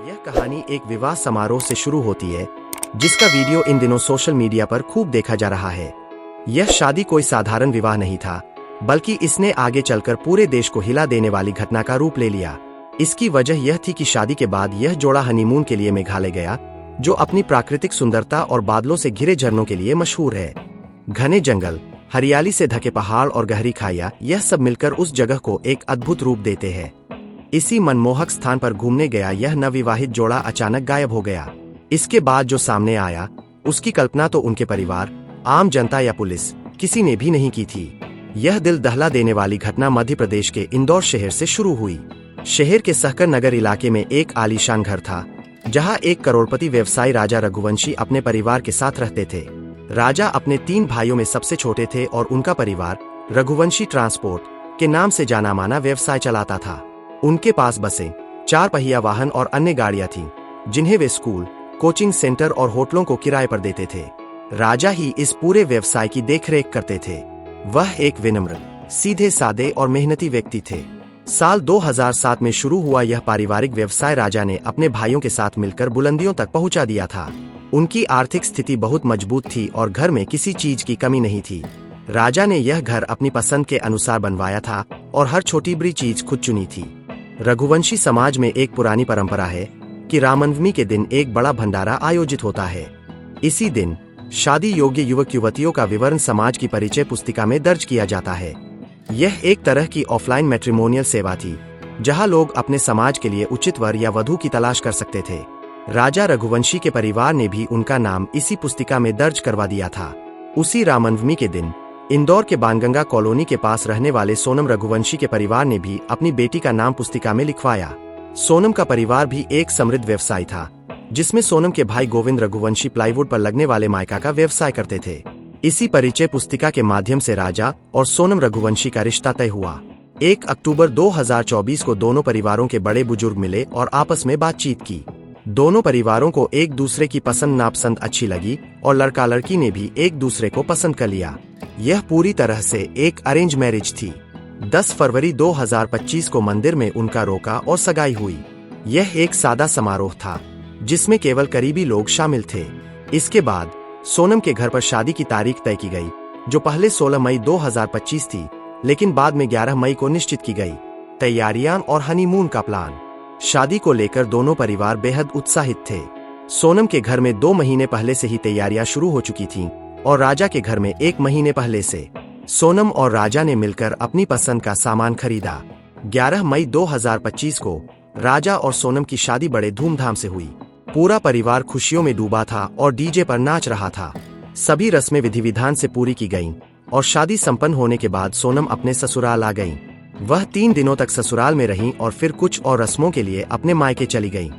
यह कहानी एक विवाह समारोह से शुरू होती है, जिसका वीडियो इन दिनों सोशल मीडिया पर खूब देखा जा रहा है। यह शादी कोई साधारण विवाह नहीं था, बल्कि इसने आगे चलकर पूरे देश को हिला देने वाली घटना का रूप ले लिया। इसकी वजह यह थी कि शादी के बाद यह जोड़ा हनीमून के लिए मेघालय गया, जो अपनी प्राकृतिक सुंदरता और बादलों से घिरे झरनों के लिए मशहूर है। घने जंगल, हरियाली से ढके पहाड़ और गहरी खाइयां, यह सब मिलकर उस जगह को एक अद्भुत रूप देते हैं। इसी मनमोहक स्थान पर घूमने गया यह नवविवाहित जोड़ा अचानक गायब हो गया। इसके बाद जो सामने आया, उसकी कल्पना तो उनके परिवार, आम जनता या पुलिस किसी ने भी नहीं की थी। यह दिल दहला देने वाली घटना मध्य प्रदेश के इंदौर शहर से शुरू हुई। शहर के सहकर नगर इलाके में एक आलीशान घर था, जहां एक करोड़पति व्यवसायी राजा रघुवंशी अपने परिवार के साथ रहते थे। राजा अपने 3 भाइयों में सबसे छोटे थे और उनका परिवार रघुवंशी ट्रांसपोर्ट के नाम से जाना माना व्यवसाय चलाता था। उनके पास बसें, 4 पहिया वाहन और अन्य गाड़ियां थीं, जिन्हें वे स्कूल, कोचिंग सेंटर और होटलों को किराए पर देते थे। राजा ही इस पूरे व्यवसाय की देखरेख करते थे। वह एक विनम्र, सीधे सादे और मेहनती व्यक्ति थे। साल 2007 में शुरू हुआ यह पारिवारिक व्यवसाय राजा ने अपने भाइयों के साथ मिलकर बुलंदियों तक पहुंचा दिया था। उनकी आर्थिक स्थिति बहुत मजबूत थी और घर में किसी चीज की कमी नहीं थी। राजा ने यह घर अपनी पसंद के अनुसार बनवाया था और हर छोटी बड़ी चीज खुद चुनी थी। रघुवंशी समाज में एक पुरानी परंपरा है कि रामनवमी के दिन एक बड़ा भंडारा आयोजित होता है। इसी दिन शादी योग्य युवक युवतियों का विवरण समाज की परिचय पुस्तिका में दर्ज किया जाता है। यह एक तरह की ऑफलाइन मैट्रिमोनियल सेवा थी, जहां लोग अपने समाज के लिए उचित वर या वधू की तलाश कर सकते थे। राजा रघुवंशी के परिवार ने भी उनका नाम इसी पुस्तिका में दर्ज करवा दिया था। उसी रामनवमी के दिन इंदौर के बाणगंगा कॉलोनी के पास रहने वाले सोनम रघुवंशी के परिवार ने भी अपनी बेटी का नाम पुस्तिका में लिखवाया। सोनम का परिवार भी एक समृद्ध व्यवसाय था, जिसमें सोनम के भाई गोविंद रघुवंशी प्लाईवुड पर लगने वाले मायका का व्यवसाय करते थे। इसी परिचय पुस्तिका के माध्यम से राजा और सोनम रघुवंशी का रिश्ता तय हुआ। 1 अक्टूबर 2024 को दोनों परिवारों के बड़े बुजुर्ग मिले और आपस में बातचीत की। दोनों परिवारों को एक दूसरे की पसंद नापसंद अच्छी लगी और लड़का लड़की ने भी एक दूसरे को पसंद कर लिया। यह पूरी तरह से एक अरेंज मैरिज थी। 10 फरवरी 2025 को मंदिर में उनका रोका और सगाई हुई। यह एक सादा समारोह था, जिसमें केवल करीबी लोग शामिल थे। इसके बाद सोनम के घर पर शादी की तारीख तय की गई, जो पहले 16 मई 2025 थी, लेकिन बाद में 11 मई को निश्चित की गई। तैयारियां और हनीमून का प्लान। शादी को लेकर दोनों परिवार बेहद उत्साहित थे। सोनम के घर में 2 महीने पहले से ही तैयारियां शुरू हो चुकी थीं और राजा के घर में 1 महीने पहले से। सोनम और राजा ने मिलकर अपनी पसंद का सामान खरीदा। 11 मई 2025 को राजा और सोनम की शादी बड़े धूमधाम से हुई। पूरा परिवार खुशियों में डूबा था और डीजे पर नाच रहा था। सभी रस्में विधि विधान से पूरी की गईं और शादी संपन्न होने के बाद सोनम अपने ससुराल आ गईं। वह 3 दिनों तक ससुराल में रहीं और फिर कुछ और रस्मों के लिए अपने मायके चली गईं।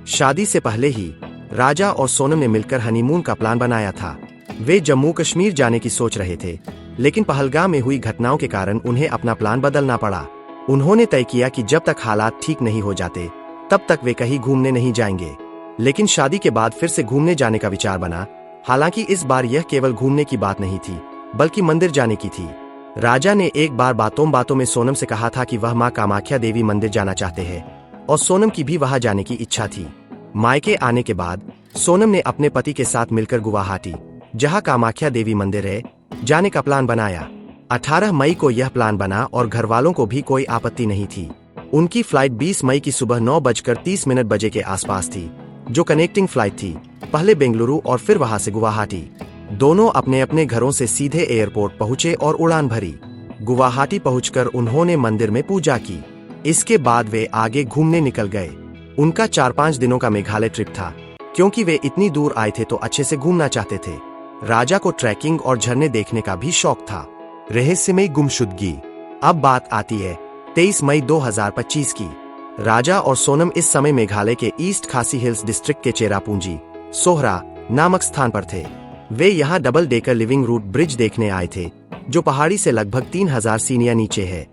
शादी से पहले ही राजा और सोनम ने मिलकर हनीमून का प्लान बनाया था। वे जम्मू कश्मीर जाने की सोच रहे थे, लेकिन पहलगाम में हुई घटनाओं के कारण उन्हें अपना प्लान बदलना पड़ा। उन्होंने तय किया कि जब तक हालात ठीक नहीं हो जाते, तब तक वे कहीं घूमने नहीं जाएंगे। लेकिन शादी के बाद फिर से घूमने जाने का विचार बना। हालांकि इस बार यह केवल घूमने की बात नहीं थी, बल्कि मंदिर जाने की थी। राजा ने एक बार बातों बातों में सोनम से कहा था कि वह मां कामाख्या देवी मंदिर जाना चाहते हैं और सोनम की भी वहां जाने की इच्छा थी। मायके आने के बाद सोनम ने अपने पति के साथ मिलकर गुवाहाटी, जहां कामाख्या देवी मंदिर है, जाने का प्लान बनाया। 18 मई को यह प्लान बना और घर वालों को भी कोई आपत्ति नहीं थी। उनकी फ्लाइट 20 मई की सुबह 9:30 बजे के आसपास थी, जो कनेक्टिंग फ्लाइट थी, पहले बेंगलुरु और फिर वहां से गुवाहाटी। दोनों अपने अपने घरों से सीधे एयरपोर्ट पहुंचे और उड़ान भरी। गुवाहाटी पहुंचकर उन्होंने मंदिर में पूजा की। इसके बाद वे आगे घूमने निकल गए। उनका 4-5 दिनों का मेघालय ट्रिप था। क्योंकि वे इतनी दूर आए थे तो अच्छे से घूमना चाहते थे। राजा को ट्रैकिंग और झरने देखने का भी शौक था। रहस्यमय गुमशुदगी। अब बात आती है 23 मई 2025 की। राजा और सोनम इस समय मेघालय के ईस्ट खासी हिल्स डिस्ट्रिक्ट के चेरापूंजी, सोहरा नामक स्थान पर थे। वे यहाँ double decker living root bridge देखने आए थे, जो पहाड़ी से लगभग 3000 सीढ़ियां नीचे है।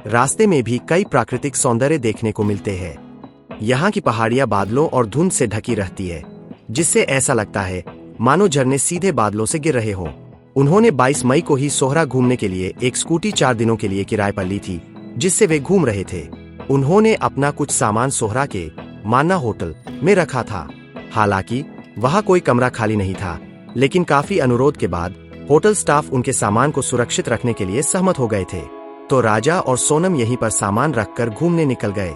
रास्ते में भी कई प्राकृतिक सौंदर्य देखने को मिलते हैं। यहाँ की पहाड़ियां बादलों और धुंध से ढकी रहती है, जिससे ऐसा लगता है मानो झरने सीधे बादलों से गिर रहे हों। उन्होंने 22 मई को ही सोहरा घूमने के लिए एक स्कूटी 4 दिनों के लिए किराए पर ली थी, जिससे वे घूम रहे थे। उन्होंने अपना कुछ सामान सोहरा के मान्ना होटल में रखा था। हालांकि वहां कोई कमरा खाली नहीं था, लेकिन काफी अनुरोध के बाद होटल स्टाफ उनके सामान को सुरक्षित रखने के लिए सहमत हो गए थे। तो राजा और सोनम यहीं पर सामान रखकर घूमने निकल गए।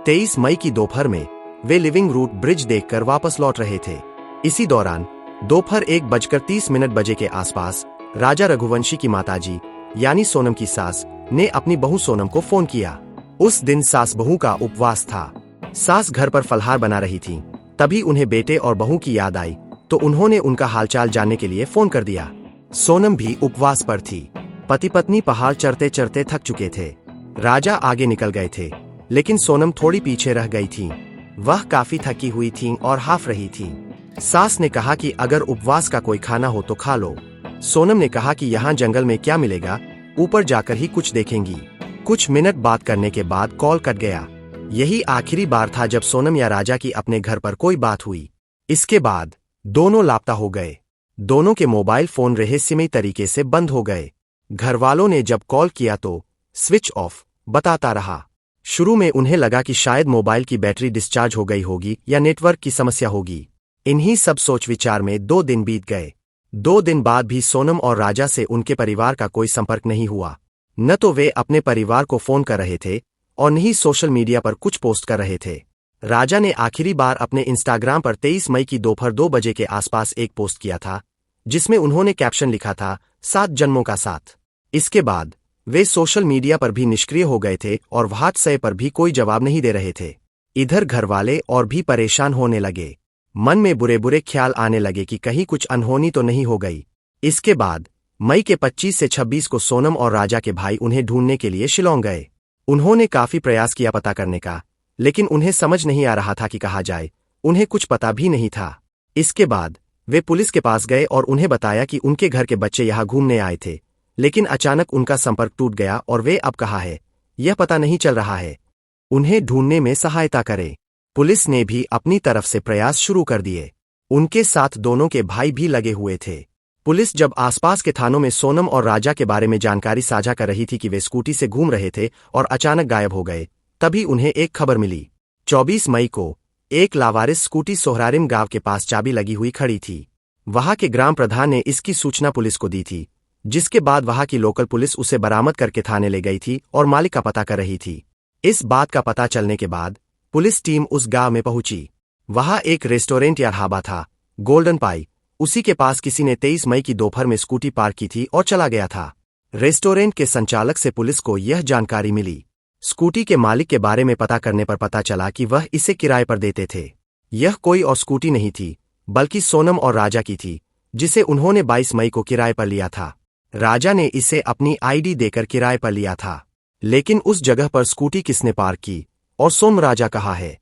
23 मई की दोपहर में वे लिविंग रूट ब्रिज देखकर वापस लौट रहे थे। इसी दौरान दोपहर 1:30 बजे के आसपास राजा रघुवंशी की माताजी यानी सोनम की सास ने अपनी बहू सोनम को फोन किया। उस दिन सास बहू का उपवास था। सास घर पर फलहार बना रही थी। तभी उन्हें बेटे और बहू की याद आई, तो उन्होंने उनका हालचाल जानने के लिए फोन कर दिया। सोनम भी उपवास पर थी। पति पत्नी पहाड़ चढ़ते चढ़ते थक चुके थे। राजा आगे निकल गए थे, लेकिन सोनम थोड़ी पीछे रह गई थी। वह काफी थकी हुई थी और हाफ रही थी। सास ने कहा कि अगर उपवास का कोई खाना हो तो खा लो। सोनम ने कहा कि यहाँ जंगल में क्या मिलेगा, ऊपर जाकर ही कुछ देखेंगी। कुछ मिनट बात करने के बाद कॉल कट गया। यही आखिरी बार था जब सोनम या राजा की अपने घर पर कोई बात हुई। इसके बाद दोनों लापता हो गए। दोनों के मोबाइल फोन रहस्यमयी तरीके से बंद हो गए। घर वालों ने जब कॉल किया तो स्विच ऑफ बताता रहा। शुरू में उन्हें लगा कि शायद मोबाइल की बैटरी डिस्चार्ज हो गई होगी या नेटवर्क की समस्या होगी। इन्हीं सब सोच विचार में 2 दिन बीत गए। 2 दिन बाद भी सोनम और राजा से उनके परिवार का कोई संपर्क नहीं हुआ। न तो वे अपने परिवार को फोन कर रहे थे और न ही सोशल मीडिया पर कुछ पोस्ट कर रहे थे। राजा ने आखिरी बार अपने इंस्टाग्राम पर 23 मई की दोपहर 2 बजे के आसपास एक पोस्ट किया था, जिसमें उन्होंने कैप्शन लिखा था 7 जन्मों का साथ। इसके बाद वे सोशल मीडिया पर भी निष्क्रिय हो गए थे और व्हाट्सएप पर भी कोई जवाब नहीं दे रहे थे। इधर घर वाले और भी परेशान होने लगे। मन में बुरे बुरे ख्याल आने लगे कि कहीं कुछ अनहोनी तो नहीं हो गई। इसके बाद मई के 25 से 26 को सोनम और राजा के भाई उन्हें ढूंढने के लिए शिलोंग गए। उन्होंने काफी प्रयास किया पता करने का, लेकिन उन्हें समझ नहीं आ रहा था कि कहा जाए। उन्हें कुछ पता भी नहीं था। इसके बाद वे पुलिस के पास गए और उन्हें बताया कि उनके घर के बच्चे यहाँ घूमने आए थे, लेकिन अचानक उनका संपर्क टूट गया और वे अब कहाँ है यह पता नहीं चल रहा है। उन्हें ढूंढने में सहायता करें। पुलिस ने भी अपनी तरफ से प्रयास शुरू कर दिए। उनके साथ दोनों के भाई भी लगे हुए थे। पुलिस जब आसपास के थानों में सोनम और राजा के बारे में जानकारी साझा कर रही थी कि वे स्कूटी से घूम रहे थे और अचानक गायब हो गए, तभी उन्हें एक खबर मिली। 24 मई को एक लावारिस स्कूटी सोहरारिम गांव के पास चाबी लगी हुई खड़ी थी। वहां के ग्राम प्रधान ने इसकी सूचना पुलिस को दी थी, जिसके बाद वहां की लोकल पुलिस उसे बरामद करके थाने ले गई थी और मालिक का पता कर रही थी। इस बात का पता चलने के बाद पुलिस टीम उस गांव में पहुंची। वहां एक रेस्टोरेंट या ढाबा था, गोल्डन पाई। उसी के पास किसी ने 23 मई की दोपहर में स्कूटी पार्क की थी और चला गया था। रेस्टोरेंट के संचालक से पुलिस को यह जानकारी मिली। स्कूटी के मालिक के बारे में पता करने पर पता चला कि वह इसे किराए पर देते थे। यह कोई और स्कूटी नहीं थी, बल्कि सोनम और राजा की थी, जिसे उन्होंने 22 मई को किराए पर लिया था। राजा ने इसे अपनी आईडी देकर किराए पर लिया था। लेकिन उस जगह पर स्कूटी किसने पार्क की और सोम राजा कहाँ है?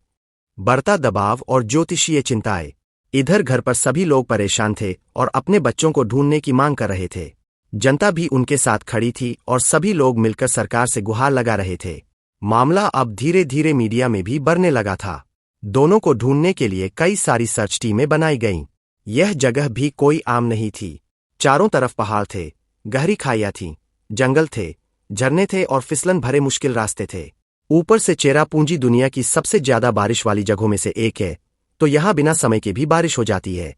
बढ़ता दबाव और ज्योतिषीय चिंताएं। इधर घर पर सभी लोग परेशान थे और अपने बच्चों को ढूंढने की मांग कर रहे थे। जनता भी उनके साथ खड़ी थी और सभी लोग मिलकर सरकार से गुहार लगा रहे थे। मामला अब धीरे धीरे मीडिया में भी बढ़ने लगा था। दोनों को ढूंढने के लिए कई सारी सर्च टीमें बनाई गईं। यह जगह भी कोई आम नहीं थी। चारों तरफ पहाड़ थे, गहरी खाइयां थीं, जंगल थे, झरने थे और फिसलन भरे मुश्किल रास्ते थे। ऊपर से चेरापूंजी दुनिया की सबसे ज्यादा बारिश वाली जगहों में से एक है, तो यहां बिना समय के भी बारिश हो जाती है।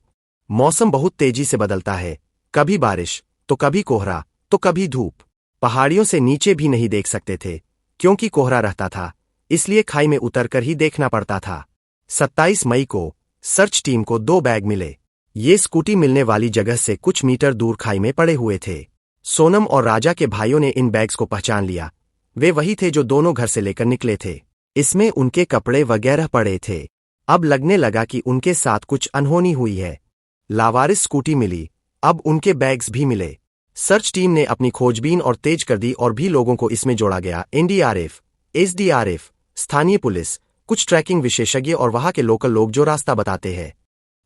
मौसम बहुत तेजी से बदलता है, कभी बारिश तो कभी कोहरा तो कभी धूप। पहाड़ियों से नीचे भी नहीं देख सकते थे, क्योंकि कोहरा रहता था, इसलिए खाई में उतरकर ही देखना पड़ता था। 27 मई को सर्च टीम को 2 बैग मिले। ये स्कूटी मिलने वाली जगह से कुछ मीटर दूर खाई में पड़े हुए थे। सोनम और राजा के भाइयों ने इन बैग्स को पहचान लिया। वे वही थे जो दोनों घर से लेकर निकले थे। इसमें उनके कपड़े वगैरह पड़े थे। अब लगने लगा कि उनके साथ कुछ अनहोनी हुई है। लावारिस स्कूटी मिली, अब उनके बैग्स भी मिले। सर्च टीम ने अपनी खोजबीन और तेज कर दी और भी लोगों को इसमें जोड़ा गया। एनडीआरएफ, एसडीआरएफ, स्थानीय पुलिस, कुछ ट्रैकिंग विशेषज्ञ और वहां के लोकल लोग जो रास्ता बताते हैं।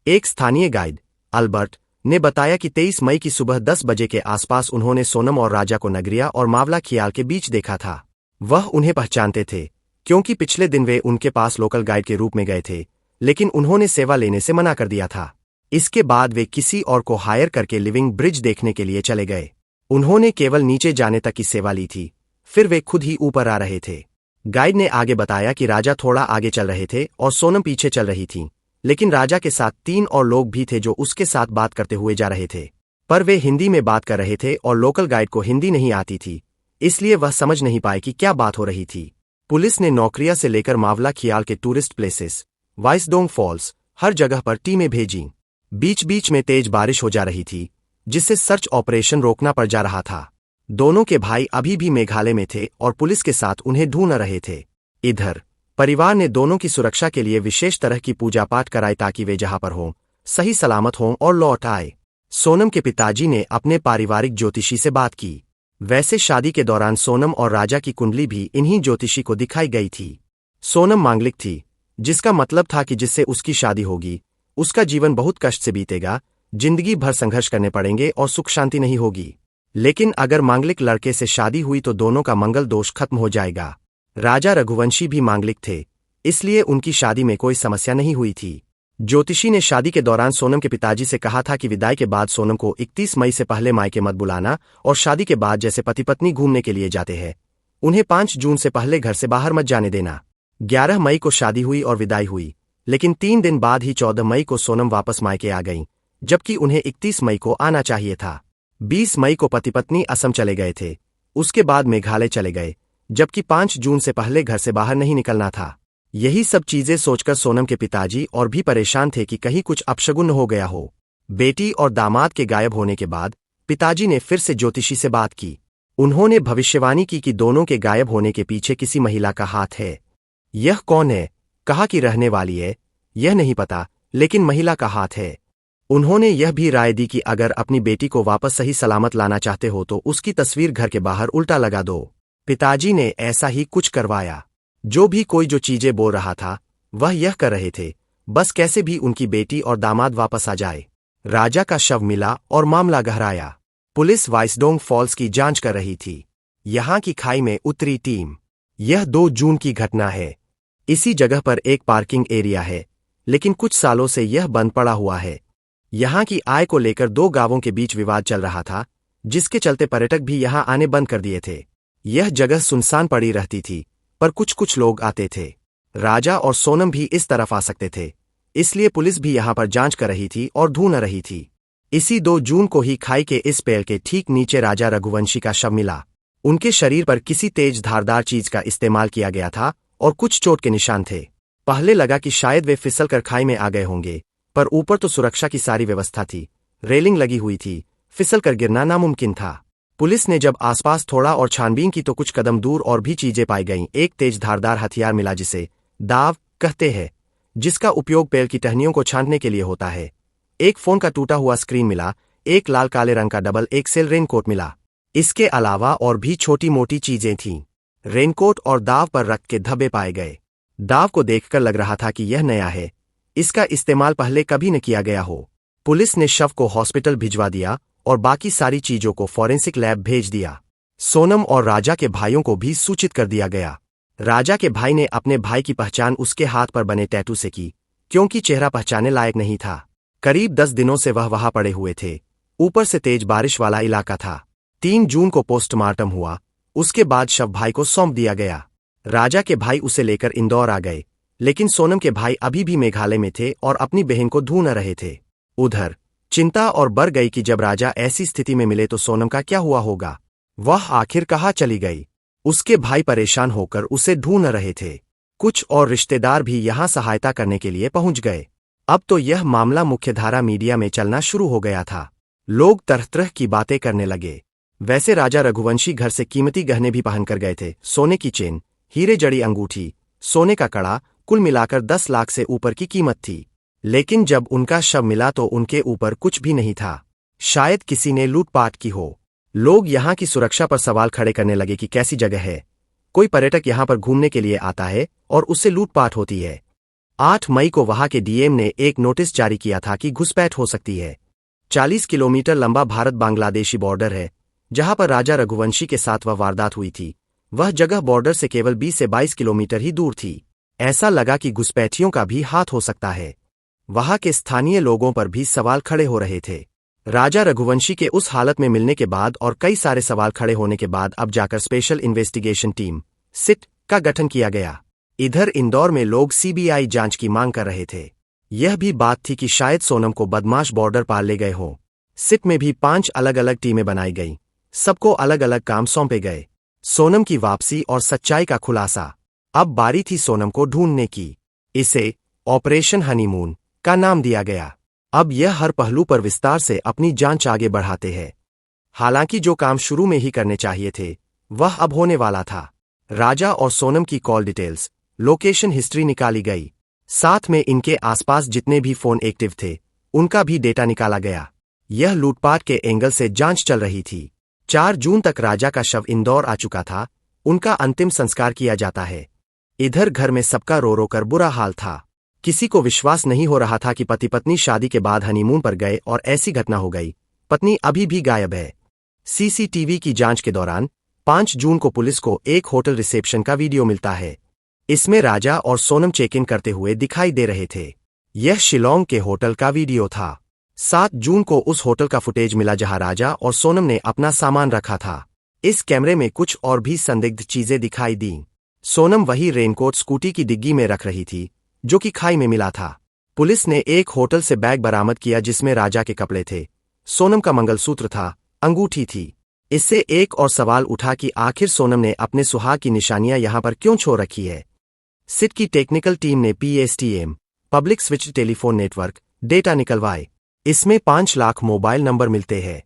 एक स्थानीय गाइड अल्बर्ट ने बताया कि 23 मई की सुबह 10 बजे के आसपास उन्होंने सोनम और राजा को नगरिया और मावला खियाल के बीच देखा था। वह उन्हें पहचानते थे, क्योंकि पिछले दिन वे उनके पास लोकल गाइड के रूप में गए थे, लेकिन उन्होंने सेवा लेने से मना कर दिया था। इसके बाद वे किसी और को हायर करके लिविंग ब्रिज देखने के लिए चले गए। उन्होंने केवल नीचे जाने तक की सेवा ली थी, फिर वे खुद ही ऊपर आ रहे थे। गाइड ने आगे बताया कि राजा थोड़ा आगे चल रहे थे और सोनम पीछे चल रही थी, लेकिन राजा के साथ 3 और लोग भी थे जो उसके साथ बात करते हुए जा रहे थे। पर वे हिंदी में बात कर रहे थे और लोकल गाइड को हिंदी नहीं आती थी, इसलिए वह समझ नहीं पाए कि क्या बात हो रही थी। पुलिस ने नौकरिया से लेकर मावला खियाल के टूरिस्ट प्लेसेस, वाइसडोंग फॉल्स, हर जगह पर टीमें भेजी। बीच बीच में तेज बारिश हो जा रही थी, जिससे सर्च ऑपरेशन रोकना पड़ जा रहा था। दोनों के भाई अभी भी मेघालय में थे और पुलिस के साथ उन्हें ढूंढ रहे थे। इधर परिवार ने दोनों की सुरक्षा के लिए विशेष तरह की पूजा पाठ कराई ताकि वे जहां पर हों, सही सलामत हों और लौट आए। सोनम के पिताजी ने अपने पारिवारिक ज्योतिषी से बात की। वैसे शादी के दौरान सोनम और राजा की कुंडली भी इन्हीं ज्योतिषी को दिखाई गई थी। सोनम मांगलिक थी, जिसका मतलब था कि जिससे उसकी शादी होगी उसका जीवन बहुत कष्ट से बीतेगा, जिंदगी भर संघर्ष करने पड़ेंगे और सुख शांति नहीं होगी। लेकिन अगर मांगलिक लड़के से शादी हुई तो दोनों का मंगल दोष खत्म हो जाएगा। राजा रघुवंशी भी मांगलिक थे, इसलिए उनकी शादी में कोई समस्या नहीं हुई थी। ज्योतिषी ने शादी के दौरान सोनम के पिताजी से कहा था कि विदाई के बाद सोनम को 31 मई से पहले मायके मत बुलाना और शादी के बाद जैसे पति पत्नी घूमने के लिए जाते हैं, उन्हें 5 जून से पहले घर से बाहर मत जाने देना। 11 मई को शादी हुई और विदाई हुई, लेकिन 3 दिन बाद ही 14 मई को सोनम वापस मायके आ गईं, जबकि उन्हें 31 मई को आना चाहिए था। 20 मई को पति पत्नी असम चले गए थे, उसके बाद मेघालय चले गए, जबकि 5 जून से पहले घर से बाहर नहीं निकलना था। यही सब चीजें सोचकर सोनम के पिताजी और भी परेशान थे कि कहीं कुछ अपशगुन हो गया हो। बेटी और दामाद के गायब होने के बाद पिताजी ने फिर से ज्योतिषी से बात की। उन्होंने भविष्यवाणी की कि दोनों के गायब होने के पीछे किसी महिला का हाथ है। यह कौन है? कहा कि रहने वाली है, यह नहीं पता, लेकिन महिला का हाथ है। उन्होंने यह भी राय दी कि अगर अपनी बेटी को वापस सही सलामत लाना चाहते हो तो उसकी तस्वीर घर के बाहर उल्टा लगा दो। पिताजी ने ऐसा ही कुछ करवाया। जो भी कोई जो चीजें बोल रहा था वह यह कर रहे थे, बस कैसे भी उनकी बेटी और दामाद वापस आ जाए। राजा का शव मिला और मामला गहराया। पुलिस वाइसडोंग फॉल्स की जांच कर रही थी। यहां की खाई में उतरी टीम। यह 2 जून की घटना है। इसी जगह पर एक पार्किंग एरिया है, लेकिन कुछ सालों से यह बंद पड़ा हुआ है। यहां की आय को लेकर 2 गांवों के बीच विवाद चल रहा था, जिसके चलते पर्यटक भी यहां आने बंद कर दिए थे। यह जगह सुनसान पड़ी रहती थी, पर कुछ लोग आते थे। राजा और सोनम भी इस तरफ आ सकते थे, इसलिए पुलिस भी यहां पर जांच कर रही थी और ढूंढ रही थी। इसी 2 जून को ही खाई के इस पेड़ के ठीक नीचे राजा रघुवंशी का शव मिला। उनके शरीर पर किसी तेज धारदार चीज का इस्तेमाल किया गया था और कुछ चोट के निशान थे। पहले लगा कि शायद वे फिसलकर खाई में आ गए होंगे, पर ऊपर तो सुरक्षा की सारी व्यवस्था थी, रेलिंग लगी हुई थी, फिसलकर गिरना नामुमकिन था। पुलिस ने जब आसपास थोड़ा और छानबीन की तो कुछ कदम दूर और भी चीजें पाई गईं। एक तेज धारदार हथियार मिला जिसे दाव कहते हैं, जिसका उपयोग पेड़ की टहनियों को छांटने के लिए होता है। एक फोन का टूटा हुआ स्क्रीन मिला, एक लाल काले रंग का डबल एक्सेल रेनकोट मिला। इसके अलावा और भी छोटी मोटी चीजें थीं। रेनकोट और दाव पर रक्त के धब्बे पाए गए। दाव को देखकर लग रहा था कि यह नया है, इसका इस्तेमाल पहले कभी न किया गया हो। पुलिस ने शव को हॉस्पिटल भिजवा दिया और बाकी सारी चीजों को फॉरेंसिक लैब भेज दिया। सोनम और राजा के भाइयों को भी सूचित कर दिया गया। राजा के भाई ने अपने भाई की पहचान उसके हाथ पर बने टैटू से की, क्योंकि चेहरा पहचानने लायक नहीं था। करीब 10 दिनों से वह वहां पड़े हुए थे, ऊपर से तेज बारिश वाला इलाका था। 3 जून को पोस्टमार्टम हुआ, उसके बाद शव भाई को सौंप दिया गया। राजा के भाई उसे लेकर इंदौर आ गए, लेकिन सोनम के भाई अभी भी मेघालय में थे और अपनी बहन को ढूंढ रहे थे। उधर चिंता और बढ़ गई कि जब राजा ऐसी स्थिति में मिले तो सोनम का क्या हुआ होगा। वह आखिर कहाँ चली गई। उसके भाई परेशान होकर उसे ढूंढ रहे थे। कुछ और रिश्तेदार भी यहां सहायता करने के लिए पहुंच गए। अब तो यह मामला मुख्यधारा मीडिया में चलना शुरू हो गया था। लोग तरह तरह की बातें करने लगे। वैसे राजा रघुवंशी घर से कीमती गहने भी पहनकर गए थे। सोने की चेन, हीरे जड़ी अंगूठी, सोने का कड़ा, कुल मिलाकर 10 लाख से ऊपर की कीमत थी। लेकिन जब उनका शव मिला तो उनके ऊपर कुछ भी नहीं था। शायद किसी ने लूटपाट की हो। लोग यहां की सुरक्षा पर सवाल खड़े करने लगे कि कैसी जगह है, कोई पर्यटक यहां पर घूमने के लिए आता है और उससे लूटपाट होती है। 8 मई को वहां के डीएम ने एक नोटिस जारी किया था कि घुसपैठ हो सकती है। 40 किलोमीटर लंबा भारत बांग्लादेशी बॉर्डर है, जहां पर राजा रघुवंशी के साथ वह वारदात हुई थी। वह जगह बॉर्डर से केवल 20 से 22 किलोमीटर ही दूर थी। ऐसा लगा कि घुसपैठियों का भी हाथ हो सकता है। वहां के स्थानीय लोगों पर भी सवाल खड़े हो रहे थे। राजा रघुवंशी के उस हालत में मिलने के बाद और कई सारे सवाल खड़े होने के बाद अब जाकर स्पेशल इन्वेस्टिगेशन टीम सिट का गठन किया गया। इधर इंदौर में लोग सीबीआई जांच की मांग कर रहे थे। यह भी बात थी कि शायद सोनम को बदमाश बॉर्डर पार ले गए हों। सिट में भी 5 अलग अलग टीमें बनाई गईं, सबको अलग अलग काम सौंपे गए। सोनम की वापसी और सच्चाई का खुलासा। अब बारी थी सोनम को ढूंढने की। इसे ऑपरेशन हनीमून का नाम दिया गया। अब यह हर पहलू पर विस्तार से अपनी जांच आगे बढ़ाते हैं। हालांकि जो काम शुरू में ही करने चाहिए थे वह अब होने वाला था। राजा और सोनम की कॉल डिटेल्स, लोकेशन हिस्ट्री निकाली गई। साथ में इनके आसपास जितने भी फोन एक्टिव थे उनका भी डेटा निकाला गया। यह लूटपाट के एंगल से जांच चल रही थी। 4 जून तक राजा का शव इंदौर आ चुका था। उनका अंतिम संस्कार किया जाता है। इधर घर में सबका रो रो कर बुरा हाल था। किसी को विश्वास नहीं हो रहा था कि पति पत्नी शादी के बाद हनीमून पर गए और ऐसी घटना हो गई। पत्नी अभी भी गायब है। सीसीटीवी की जांच के दौरान 5 जून को पुलिस को एक होटल रिसेप्शन का वीडियो मिलता है। इसमें राजा और सोनम चेक इन करते हुए दिखाई दे रहे थे। यह शिलोंग के होटल का वीडियो था। 7 जून को उस होटल का फुटेज मिला जहां राजा और सोनम ने अपना सामान रखा था। इस कैमरे में कुछ और भी संदिग्ध चीजें दिखाई दीं। सोनम वही रेनकोट स्कूटी की डिग्गी में रख रही थी जो कि खाई में मिला था। पुलिस ने एक होटल से बैग बरामद किया जिसमें राजा के कपड़े थे, सोनम का मंगलसूत्र था, अंगूठी थी। इससे एक और सवाल उठा कि आखिर सोनम ने अपने सुहाग की निशानियां यहां पर क्यों छोड़ रखी है। सिट की टेक्निकल टीम ने PSTN public switch telephone network data निकलवाए। इसमें 5 लाख मोबाइल नंबर मिलते हैं।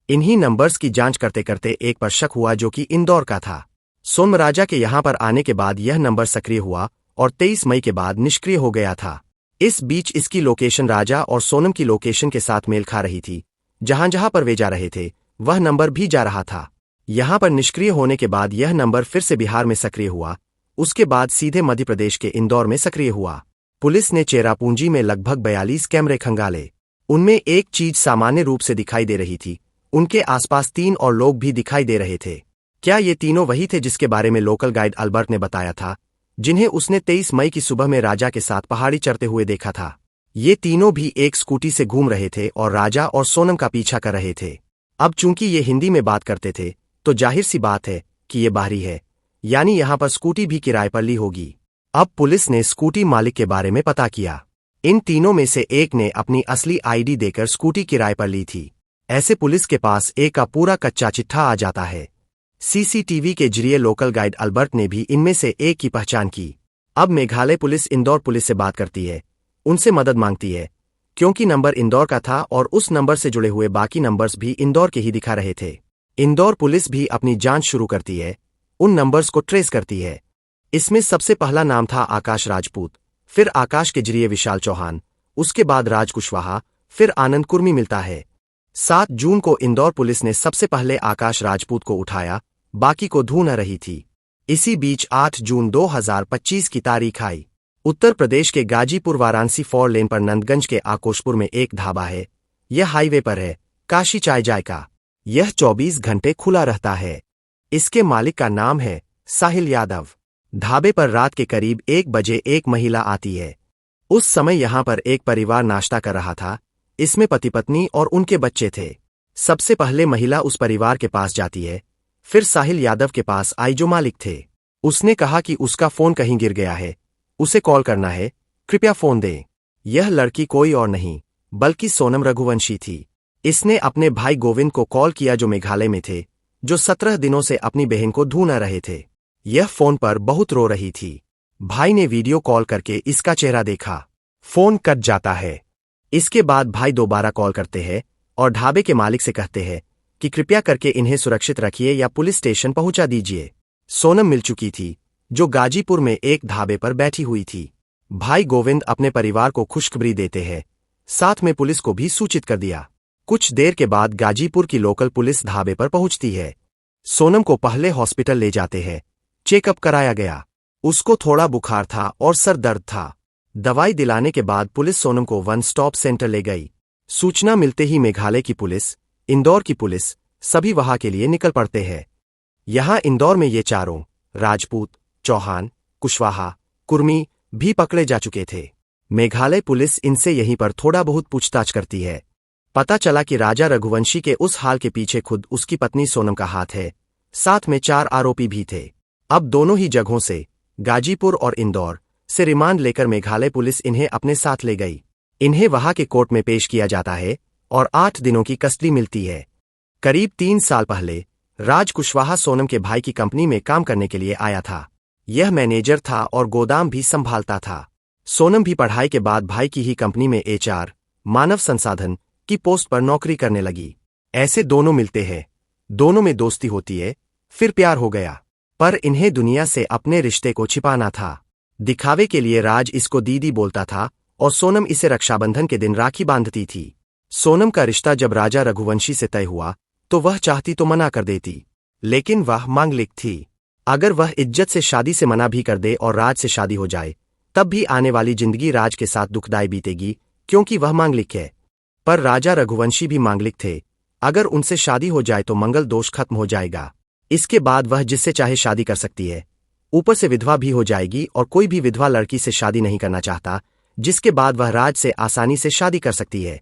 इन्हीं नंबर्स की जांच करते करते एक पर शक हुआ जो कि इंदौर का था। सोनम राजा के यहां पर आने के बाद यह नंबर सक्रिय हुआ और 23 मई के बाद निष्क्रिय हो गया था। इस बीच इसकी लोकेशन राजा और सोनम की लोकेशन के साथ मेल खा रही थी। जहां जहां पर वे जा रहे थे वह नंबर भी जा रहा था। यहां पर निष्क्रिय होने के बाद यह नंबर फिर से बिहार में सक्रिय हुआ। उसके बाद सीधे मध्य प्रदेश के इंदौर में सक्रिय हुआ। पुलिस ने चेरापूंजी में लगभग 42 कैमरे खंगाले। उनमें एक चीज सामान्य रूप से दिखाई दे रही थी। उनके आसपास 3 और लोग भी दिखाई दे रहे थे। क्या ये तीनों वही थे जिसके बारे में लोकल गाइड अल्बर्ट ने बताया था, जिन्हें उसने 23 मई की सुबह में राजा के साथ पहाड़ी चढ़ते हुए देखा था। ये तीनों भी एक स्कूटी से घूम रहे थे और राजा और सोनम का पीछा कर रहे थे। अब चूंकि ये हिंदी में बात करते थे तो जाहिर सी बात है कि ये बाहरी है, यानी यहां पर स्कूटी भी किराए पर ली होगी। अब पुलिस ने स्कूटी मालिक के बारे में पता किया। इन तीनों में से एक ने अपनी असली आईडी देकर स्कूटी किराए पर ली थी। ऐसे पुलिस के पास एक का पूरा कच्चा चिट्ठा आ जाता है। सीसीटीवी के जरिए लोकल गाइड अल्बर्ट ने भी इनमें से एक की पहचान की। अब मेघालय पुलिस इंदौर पुलिस से बात करती है, उनसे मदद मांगती है, क्योंकि नंबर इंदौर का था और उस नंबर से जुड़े हुए बाकी नंबर्स भी इंदौर के ही दिखा रहे थे। इंदौर पुलिस भी अपनी जांच शुरू करती है, उन नंबर्स को ट्रेस करती है। इसमें सबसे पहला नाम था आकाश राजपूत, फिर आकाश के जरिए विशाल चौहान, उसके बाद राज कुशवाहा, फिर आनंद कुर्मी मिलता है। 7 जून को इंदौर पुलिस ने सबसे पहले आकाश राजपूत को उठाया, बाकी को ढूंढ रही थी। इसी बीच 8 जून 2025 की तारीख आई। उत्तर प्रदेश के गाजीपुर वाराणसी 4 लेन पर नंदगंज के आकोशपुर में एक ढाबा है। यह हाईवे पर है, काशी चाय जायका। यह 24 घंटे खुला रहता है। इसके मालिक का नाम है साहिल यादव। ढाबे पर रात के करीब 1 बजे एक महिला आती है। उस समय यहां पर एक परिवार नाश्ता कर रहा था। इसमें पति पत्नी और उनके बच्चे थे। सबसे पहले महिला उस परिवार के पास जाती है, फिर साहिल यादव के पास आई जो मालिक थे। उसने कहा कि उसका फोन कहीं गिर गया है, उसे कॉल करना है, कृपया फोन दें। यह लड़की कोई और नहीं बल्कि सोनम रघुवंशी थी। इसने अपने भाई गोविंद को कॉल किया जो मेघालय में थे, जो 17 दिनों से अपनी बहन को ढूंढ रहे थे। यह फोन पर बहुत रो रही थी। भाई ने वीडियो कॉल करके इसका चेहरा देखा। फोन कट जाता है। इसके बाद भाई दोबारा कॉल करते हैं और ढाबे के मालिक से कहते हैं कि कृपया करके इन्हें सुरक्षित रखिए या पुलिस स्टेशन पहुंचा दीजिए। सोनम मिल चुकी थी, जो गाजीपुर में एक ढाबे पर बैठी हुई थी। भाई गोविंद अपने परिवार को खुशखबरी देते हैं, साथ में पुलिस को भी सूचित कर दिया। कुछ देर के बाद गाजीपुर की लोकल पुलिस ढाबे पर पहुंचती है। सोनम को पहले हॉस्पिटल ले जाते हैं। चेकअप कराया गया। उसको थोड़ा बुखार था और सर दर्द था। दवाई दिलाने के बाद पुलिस सोनम को 1 स्टॉप सेंटर ले गई। सूचना मिलते ही मेघालय की पुलिस, इंदौर की पुलिस, सभी वहां के लिए निकल पड़ते हैं। यहां इंदौर में ये चारों राजपूत, चौहान, कुशवाहा, कुर्मी भी पकड़े जा चुके थे। मेघालय पुलिस इनसे यहीं पर थोड़ा बहुत पूछताछ करती है। पता चला कि राजा रघुवंशी के उस हाल के पीछे खुद उसकी पत्नी सोनम का हाथ है। साथ में 4 आरोपी भी थे। अब दोनों ही जगहों से, गाजीपुर और इंदौर से रिमांड लेकर मेघालय पुलिस इन्हें अपने साथ ले गई। इन्हें वहां के कोर्ट में पेश किया जाता है और 8 दिनों की कस्टडी मिलती है। करीब 3 साल पहले राज कुशवाहा सोनम के भाई की कंपनी में काम करने के लिए आया था। यह मैनेजर था और गोदाम भी संभालता था। सोनम भी पढ़ाई के बाद भाई की ही कंपनी में HR मानव संसाधन की पोस्ट पर नौकरी करने लगी। ऐसे दोनों मिलते हैं, दोनों में दोस्ती होती है, फिर प्यार हो गया। पर इन्हें दुनिया से अपने रिश्ते को छिपाना था। दिखावे के लिए राज इसको दीदी बोलता था और सोनम इसे रक्षाबंधन के दिन राखी बांधती थी। सोनम का रिश्ता जब राजा रघुवंशी से तय हुआ तो वह चाहती तो मना कर देती, लेकिन वह मांगलिक थी। अगर वह इज्जत से शादी से मना भी कर दे और राज से शादी हो जाए, तब भी आने वाली जिंदगी राज के साथ दुखदायी बीतेगी, क्योंकि वह मांगलिक है। पर राजा रघुवंशी भी मांगलिक थे। अगर उनसे शादी हो जाए तो मंगल दोष खत्म हो जाएगा। इसके बाद वह जिससे चाहे शादी कर सकती है, ऊपर से विधवा भी हो जाएगी और कोई भी विधवा लड़की से शादी नहीं करना चाहता, जिसके बाद वह राज से आसानी से शादी कर सकती है।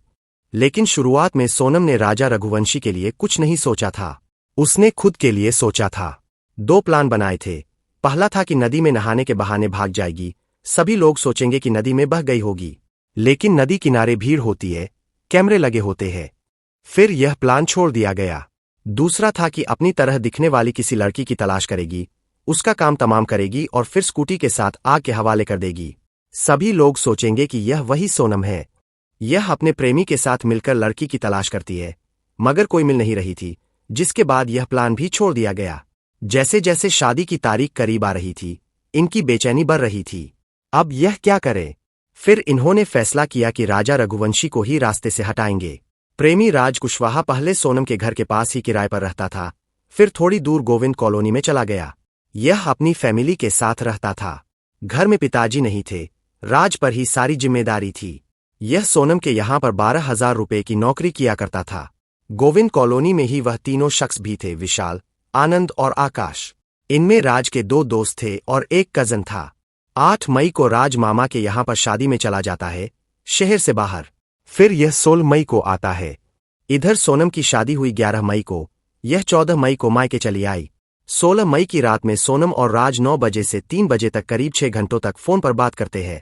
लेकिन शुरुआत में सोनम ने राजा रघुवंशी के लिए कुछ नहीं सोचा था, उसने खुद के लिए सोचा था। 2 प्लान बनाए थे। पहला था कि नदी में नहाने के बहाने भाग जाएगी, सभी लोग सोचेंगे कि नदी में बह गई होगी, लेकिन नदी किनारे भीड़ होती है, कैमरे लगे होते हैं। फिर यह प्लान छोड़ दिया गया। दूसरा था कि अपनी तरह दिखने वाली किसी लड़की की तलाश करेगी, उसका काम तमाम करेगी और फिर स्कूटी के साथ आग के हवाले कर देगी। सभी लोग सोचेंगे कि यह वही सोनम है। यह अपने प्रेमी के साथ मिलकर लड़की की तलाश करती है, मगर कोई मिल नहीं रही थी, जिसके बाद यह प्लान भी छोड़ दिया गया। जैसे जैसे शादी की तारीख करीब आ रही थी, इनकी बेचैनी बढ़ रही थी। अब यह क्या करें? फिर इन्होंने फैसला किया कि राजा रघुवंशी को ही रास्ते से हटाएंगे। प्रेमी राज कुशवाहा पहले सोनम के घर के पास ही किराए पर रहता था, फिर थोड़ी दूर गोविंद कॉलोनी में चला गया। यह अपनी फैमिली के साथ रहता था। घर में पिताजी नहीं थे, राज पर ही सारी जिम्मेदारी थी। यह सोनम के यहाँ पर 12,000 रुपए की नौकरी किया करता था। गोविंद कॉलोनी में ही वह तीनों शख्स भी थे, विशाल, आनंद और आकाश। इनमें राज के 2 दोस्त थे और एक कजन था। 8 मई को राज मामा के यहाँ पर शादी में चला जाता है, शहर से बाहर। फिर यह 16 मई को आता है। इधर सोनम की शादी हुई 11 मई को, यह 14 मई को मायके चली आई। 16 मई की रात में सोनम और राज 9 बजे से 3 बजे तक करीब 6 घंटों तक फोन पर बात करते हैं।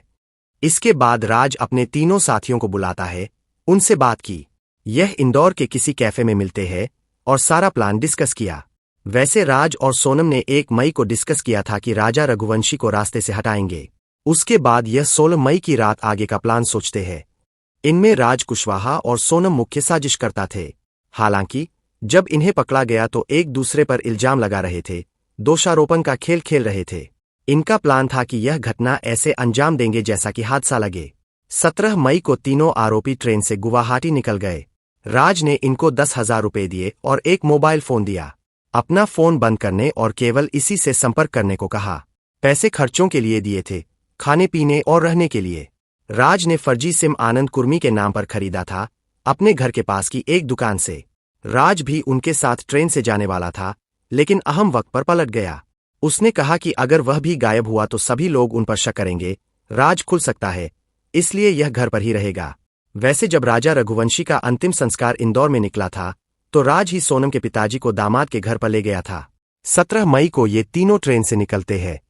इसके बाद राज अपने तीनों साथियों को बुलाता है, उनसे बात की। यह इंदौर के किसी कैफे में मिलते हैं और सारा प्लान डिस्कस किया। वैसे राज और सोनम ने 1 मई को डिस्कस किया था कि राजा रघुवंशी को रास्ते से हटाएंगे। उसके बाद यह 16 मई की रात आगे का प्लान सोचते हैं। इनमें राज कुशवाहा और सोनम मुख्य साजिश करता थे। हालांकि जब इन्हें पकड़ा गया तो एक दूसरे पर इल्जाम लगा रहे थे, दोषारोपण का खेल खेल रहे थे। इनका प्लान था कि यह घटना ऐसे अंजाम देंगे जैसा कि हादसा लगे। 17 मई को तीनों आरोपी ट्रेन से गुवाहाटी निकल गए। राज ने इनको 10,000 रुपए दिए और एक मोबाइल फोन दिया। अपना फोन बंद करने और केवल इसी से संपर्क करने को कहा। पैसे खर्चों के लिए दिए थे, खाने पीने और रहने के लिए। राज ने फर्जी सिम आनंद कुर्मी के नाम पर खरीदा था, अपने घर के पास की एक दुकान से। राज भी उनके साथ ट्रेन से जाने वाला था, लेकिन अहम वक्त पर पलट गया। उसने कहा कि अगर वह भी गायब हुआ तो सभी लोग उन पर शक करेंगे, राज खुल सकता है, इसलिए यह घर पर ही रहेगा। वैसे जब राजा रघुवंशी का अंतिम संस्कार इंदौर में निकला था, तो राज ही सोनम के पिताजी को दामाद के घर पर ले गया था। 17 मई को ये तीनों ट्रेन से निकलते हैं।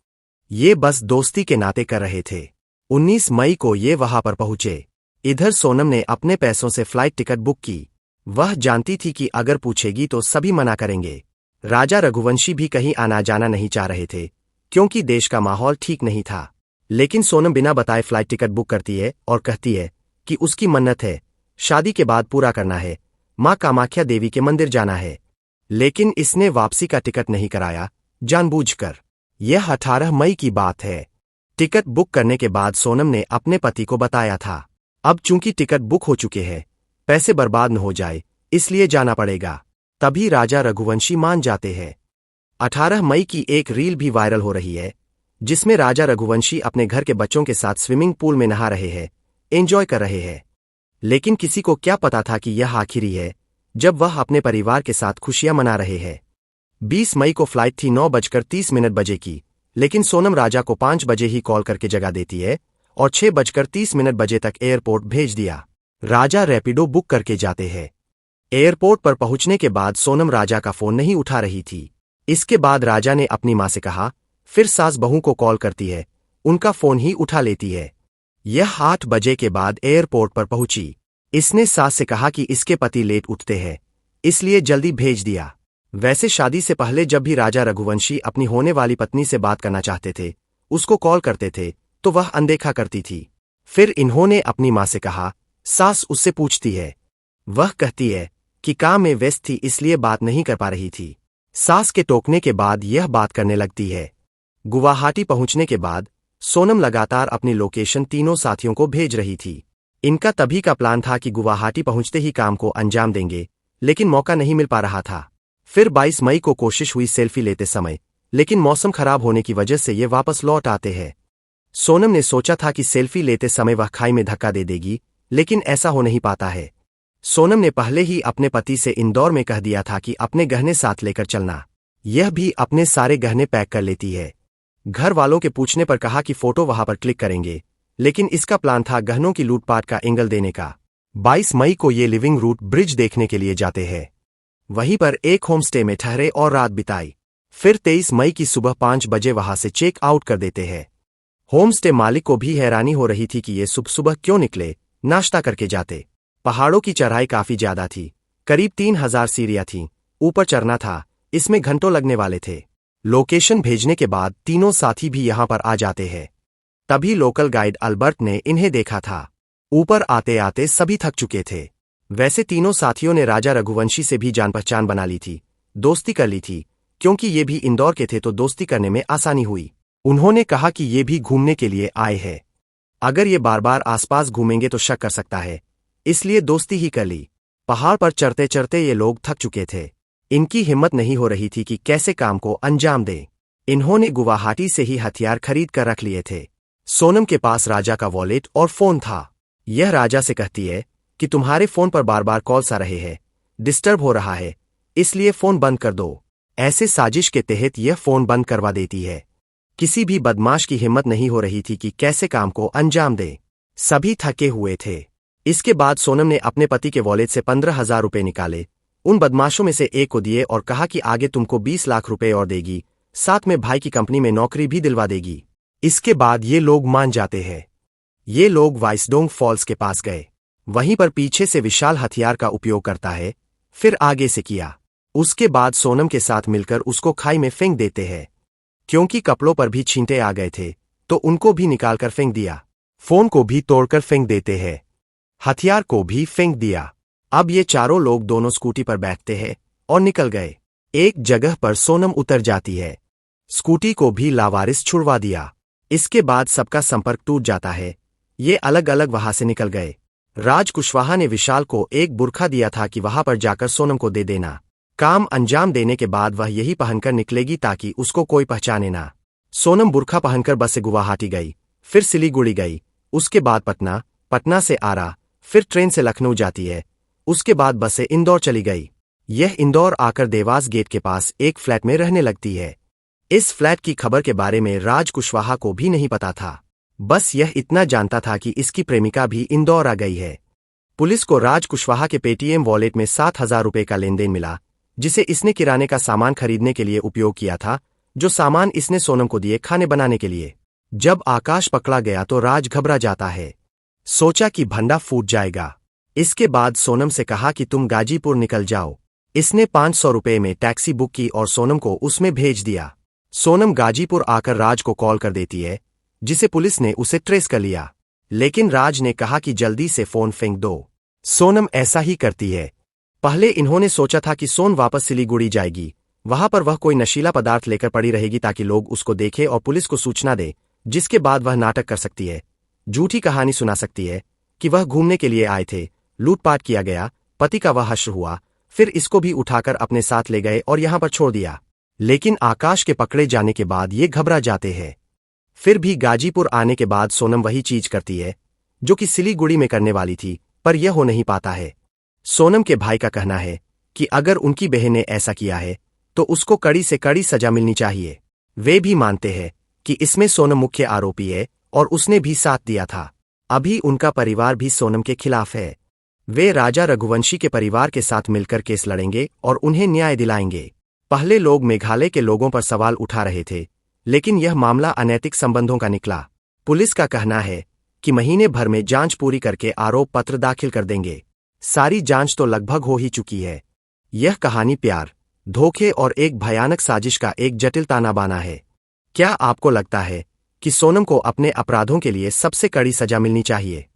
ये बस दोस्ती के नाते कर रहे थे। 19 मई को ये वहां पर पहुंचे। इधर सोनम ने अपने पैसों से फ्लाइट टिकट बुक की। वह जानती थी कि अगर पूछेगी तो सभी मना करेंगे। राजा रघुवंशी भी कहीं आना जाना नहीं चाह रहे थे, क्योंकि देश का माहौल ठीक नहीं था। लेकिन सोनम बिना बताए फ्लाइट टिकट बुक करती है और कहती है कि उसकी मन्नत है, शादी के बाद पूरा करना है, मां कामाख्या देवी के मंदिर जाना है। लेकिन इसने वापसी का टिकट नहीं कराया, जानबूझकर। यह 18 मई की बात है। टिकट बुक करने के बाद सोनम ने अपने पति को बताया था, अब चूंकि टिकट बुक हो चुके हैं, पैसे बर्बाद न हो जाए, इसलिए जाना पड़ेगा। तभी राजा रघुवंशी मान जाते हैं। 18 मई की एक रील भी वायरल हो रही है, जिसमें राजा रघुवंशी अपने घर के बच्चों के साथ स्विमिंग पूल में नहा रहे हैं, एंजॉय कर रहे हैं। लेकिन किसी को क्या पता था कि यह आखिरी है जब वह अपने परिवार के साथ खुशियां मना रहे हैं। 20 मई को फ्लाइट थी 9:30 बजे की, लेकिन सोनम राजा को 5 बजे ही कॉल करके जगा देती है और 6:30 बजे तक एयरपोर्ट भेज दिया। राजा रैपिडो बुक करके जाते हैं। एयरपोर्ट पर पहुंचने के बाद सोनम राजा का फोन नहीं उठा रही थी। इसके बाद राजा ने अपनी मां से कहा फिर सास बहू को कॉल करती है, उनका फोन ही उठा लेती है। यह 8 बजे के बाद एयरपोर्ट पर पहुंची। इसने सास से कहा कि इसके पति लेट उठते हैं, इसलिए जल्दी भेज दिया। वैसे शादी से पहले जब भी राजा रघुवंशी अपनी होने वाली पत्नी से बात करना चाहते थे, उसको कॉल करते थे तो वह अनदेखा करती थी। फिर इन्होंने अपनी मां से कहा। सास उससे पूछती है। वह कहती है कि काम में व्यस्त थी इसलिए बात नहीं कर पा रही थी। सास के टोकने के बाद यह बात करने लगती है। गुवाहाटी पहुंचने के बाद सोनम लगातार अपनी लोकेशन तीनों साथियों को भेज रही थी। इनका तभी का प्लान था कि गुवाहाटी पहुंचते ही काम को अंजाम देंगे, लेकिन मौका नहीं मिल पा रहा था। फिर 22 मई को कोशिश हुई सेल्फी लेते समय, लेकिन मौसम खराब होने की वजह से ये वापस लौट आते हैं। सोनम ने सोचा था कि सेल्फी लेते समय वह खाई में धक्का दे देगी, लेकिन ऐसा हो नहीं पाता है। सोनम ने पहले ही अपने पति से इंदौर में कह दिया था कि अपने गहने साथ लेकर चलना। यह भी अपने सारे गहने पैक कर लेती है। घर वालों के पूछने पर कहा कि फोटो वहां पर क्लिक करेंगे, लेकिन इसका प्लान था गहनों की लूटपाट का एंगल देने का। 22 मई को ये लिविंग रूट ब्रिज देखने के लिए जाते हैं। वहीं पर एक होमस्टे में ठहरे और रात बिताई। फिर 23 मई की सुबह 5 बजे वहां से चेक आउट कर देते हैं। होमस्टे मालिक को भी हैरानी हो रही थी कि ये सुबह सुबह क्यों निकले, नाश्ता करके जाते। पहाड़ों की चढ़ाई काफी ज्यादा थी, करीब 3000 सीढ़ियां थीं, ऊपर चढ़ना था, इसमें घंटों लगने वाले थे। लोकेशन भेजने के बाद तीनों साथी भी यहां पर आ जाते हैं। तभी लोकल गाइड अल्बर्ट ने इन्हें देखा था। ऊपर आते आते सभी थक चुके थे। वैसे तीनों साथियों ने राजा रघुवंशी से भी जान पहचान बना ली थी, दोस्ती कर ली थी, क्योंकि ये भी इंदौर के थे तो दोस्ती करने में आसानी हुई। उन्होंने कहा कि ये भी घूमने के लिए आए हैं, अगर ये बार बार आसपास घूमेंगे तो शक कर सकता है, इसलिए दोस्ती ही कर ली। पहाड़ पर चढ़ते चढ़ते ये लोग थक चुके थे। इनकी हिम्मत नहीं हो रही थी कि कैसे काम को अंजाम दें। इन्होंने गुवाहाटी से ही हथियार खरीद कर रख लिए थे। सोनम के पास राजा का वॉलेट और फोन था। यह राजा से कहती है कि तुम्हारे फोन पर बार बार कॉल्स आ रहे हैं, डिस्टर्ब हो रहा है, इसलिए फोन बंद कर दो। ऐसे साजिश के तहत यह फोन बंद करवा देती है। किसी भी बदमाश की हिम्मत नहीं हो रही थी कि कैसे काम को अंजाम दे। सभी थके हुए थे। इसके बाद सोनम ने अपने पति के वॉलेट से 15,000 रुपए निकाले, उन बदमाशों में से एक को दिए और कहा कि आगे तुमको 20 लाख रुपए और देगी, साथ में भाई की कंपनी में नौकरी भी दिलवा देगी। इसके बाद ये लोग मान जाते हैं। ये लोग वाइसडोंग फॉल्स के पास गए। वहीं पर पीछे से विशाल हथियार का उपयोग करता है, फिर आगे से किया। उसके बाद सोनम के साथ मिलकर उसको खाई में फेंक देते हैं। क्योंकि कपड़ों पर भी छींटे आ गए थे, तो उनको भी निकालकर फेंक दिया। फोन को भी तोड़कर फेंक देते हैं, हथियार को भी फेंक दिया। अब ये चारों लोग दोनों स्कूटी पर बैठते हैं और निकल गए। एक जगह पर सोनम उतर जाती है, स्कूटी को भी लावारिस छुड़वा दिया। इसके बाद सबका संपर्क टूट जाता है। ये अलग अलग वहां से निकल गए। राज कुशवाहा ने विशाल को एक बुर्खा दिया था कि वहां पर जाकर सोनम को दे देना। काम अंजाम देने के बाद वह यही पहनकर निकलेगी ताकि उसको कोई पहचाने ना। सोनम बुर्खा पहनकर बस से गुवाहाटी गई, फिर सिलीगुड़ी गई, उसके बाद पटना, पटना से आरा, फिर ट्रेन से लखनऊ जाती है, उसके बाद बस से इंदौर चली गई। यह इंदौर आकर देवास गेट के पास एक फ्लैट में रहने लगती है। इस फ्लैट की खबर के बारे में राज कुशवाहा को भी नहीं पता था, बस यह इतना जानता था कि इसकी प्रेमिका भी इंदौर आ गई है। पुलिस को राज कुशवाहा के पेटीएम वॉलेट में 7,000 रुपए का लेनदेन मिला, जिसे इसने किराने का सामान खरीदने के लिए उपयोग किया था, जो सामान इसने सोनम को दिए खाने बनाने के लिए। जब आकाश पकड़ा गया तो राज घबरा जाता है, सोचा कि भंडा फूट जाएगा। इसके बाद सोनम से कहा कि तुम गाजीपुर निकल जाओ। इसने 500 रुपए में टैक्सी बुक की और सोनम को उसमें भेज दिया। सोनम गाजीपुर आकर राज को कॉल कर देती है, जिसे पुलिस ने उसे ट्रेस कर लिया, लेकिन राज ने कहा कि जल्दी से फोन फेंक दो। सोनम ऐसा ही करती है। पहले इन्होंने सोचा था कि सोन वापस सिलीगुड़ी जाएगी, वहां पर वह कोई नशीला पदार्थ लेकर पड़ी रहेगी ताकि लोग उसको देखें और पुलिस को सूचना दे, जिसके बाद वह नाटक कर सकती है, झूठी कहानी सुना सकती है कि वह घूमने के लिए आए थे, लूटपाट किया गया, पति का वह हश्र हुआ, फिर इसको भी उठाकर अपने साथ ले गए और यहां पर छोड़ दिया। लेकिन आकाश के पकड़े जाने के बाद ये घबरा जाते हैं। फिर भी गाजीपुर आने के बाद सोनम वही चीज करती है जो कि सिलीगुड़ी में करने वाली थी, पर यह हो नहीं पाता है। सोनम के भाई का कहना है कि अगर उनकी बहन ने ऐसा किया है तो उसको कड़ी से कड़ी सजा मिलनी चाहिए। वे भी मानते हैं कि इसमें सोनम मुख्य आरोपी है और उसने भी साथ दिया था। अभी उनका परिवार भी सोनम के खिलाफ है। वे राजा रघुवंशी के परिवार के साथ मिलकर केस लड़ेंगे और उन्हें न्याय दिलाएंगे। पहले लोग मेघालय के लोगों पर सवाल उठा रहे थे लेकिन यह मामला अनैतिक संबंधों का निकला। पुलिस का कहना है कि महीने भर में जांच पूरी करके आरोप पत्र दाखिल कर देंगे। सारी जांच तो लगभग हो ही चुकी है। यह कहानी प्यार, धोखे और एक भयानक साजिश का एक जटिल ताना बाना है। क्या आपको लगता है कि सोनम को अपने अपराधों के लिए सबसे कड़ी सजा मिलनी चाहिए?